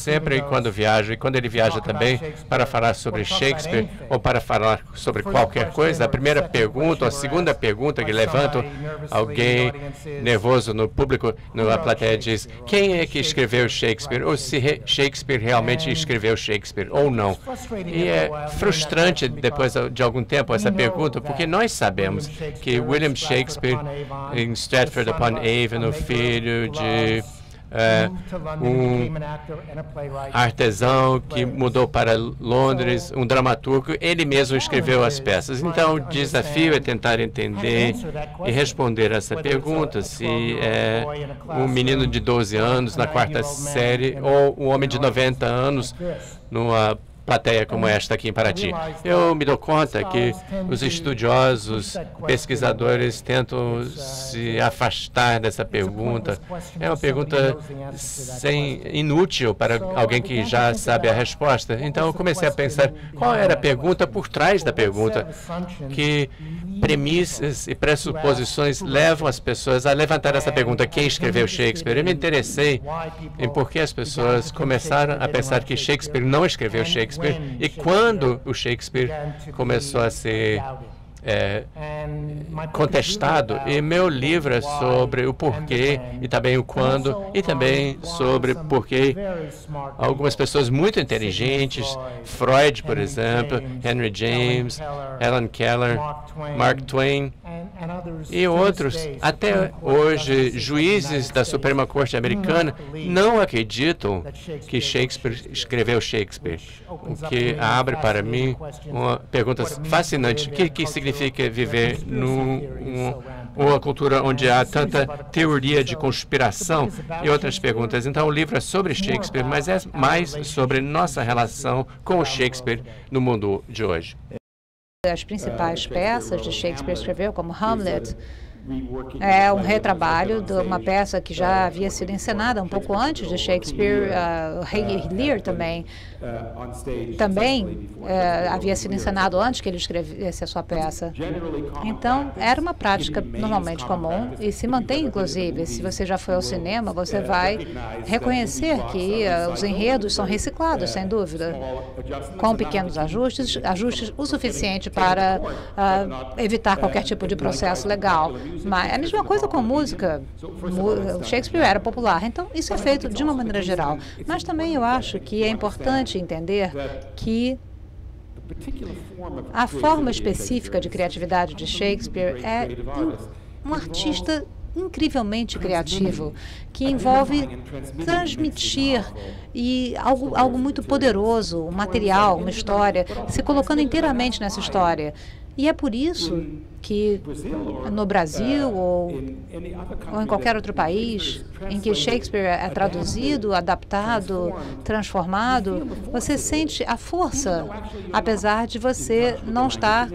sempre quando viajo, e quando ele viaja também para falar sobre Shakespeare ou para falar sobre qualquer coisa, a primeira pergunta, ou a segunda pergunta que levanto, alguém nervoso no público, na plateia, diz: quem é que escreveu Shakespeare? Ou se Shakespeare realmente escreveu Shakespeare ou não? E é frustrante depois de algum tempo essa pergunta, porque nós sabemos que William Shakespeare, em Stratford-upon-Avon, o filho de um artesão que mudou para Londres, um dramaturgo, ele mesmo escreveu as peças. Então, o desafio é tentar entender e responder essa pergunta, se é um menino de 12 anos na quarta série ou um homem de 90 anos numa plateia como esta aqui em Paraty. Eu me dou conta que os estudiosos, pesquisadores tentam se afastar dessa pergunta. É uma pergunta inútil para alguém que já sabe a resposta. Então, eu comecei a pensar qual era a pergunta por trás da pergunta, que premissas e pressuposições levam as pessoas a levantar essa pergunta: quem escreveu Shakespeare? Eu me interessei em por que as pessoas começaram a pensar que Shakespeare não escreveu Shakespeare, e quando o Shakespeare começou a ser contestado. E meu livro é sobre o porquê e também o quando, e também sobre porquê algumas pessoas muito inteligentes, Freud, por exemplo, Henry James, Helen Keller, Mark Twain e outros, até hoje, juízes da Suprema Corte Americana não acreditam que Shakespeare escreveu Shakespeare, o que abre para mim uma pergunta fascinante: o que significa viver numa cultura onde há tanta teoria de conspiração e outras perguntas. Então, o livro é sobre Shakespeare, mas é mais sobre nossa relação com o Shakespeare no mundo de hoje. As principais peças de Shakespeare escreveu, como Hamlet, é um retrabalho de uma peça que já havia sido encenada um pouco antes de Shakespeare. Rei Lear também havia sido encenado antes que ele escrevesse a sua peça. Então, era uma prática normalmente comum e se mantém, inclusive. Se você já foi ao cinema, você vai reconhecer que os enredos são reciclados, sem dúvida, com pequenos ajustes o suficiente para evitar qualquer tipo de processo legal. Mas é a mesma coisa com música. Shakespeare era popular, então isso é feito de uma maneira geral. Mas também eu acho que é importante entender que a forma específica de criatividade de Shakespeare é um artista incrivelmente criativo, que envolve transmitir algo muito poderoso, um material, uma história, se colocando inteiramente nessa história. E é por isso que no Brasil ou em qualquer outro país em que Shakespeare é traduzido, adaptado, transformado, você sente a força, apesar de você não estar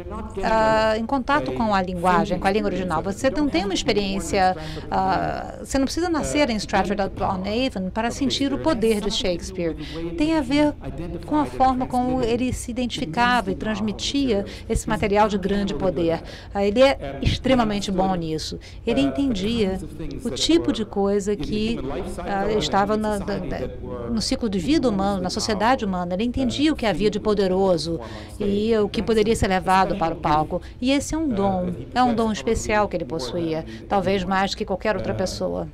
em contato com a linguagem, com a língua original. Você não tem uma experiência, você não precisa nascer em Stratford-upon-Avon para sentir o poder de Shakespeare. Tem a ver com a forma como ele se identificava e transmitia esse material de grande poder. Ele é extremamente bom nisso. Ele entendia o tipo de coisa que estava no ciclo de vida humano, na sociedade humana. Ele entendia o que havia de poderoso e o que poderia ser levado para o palco. E esse é um dom especial que ele possuía, talvez mais que qualquer outra pessoa.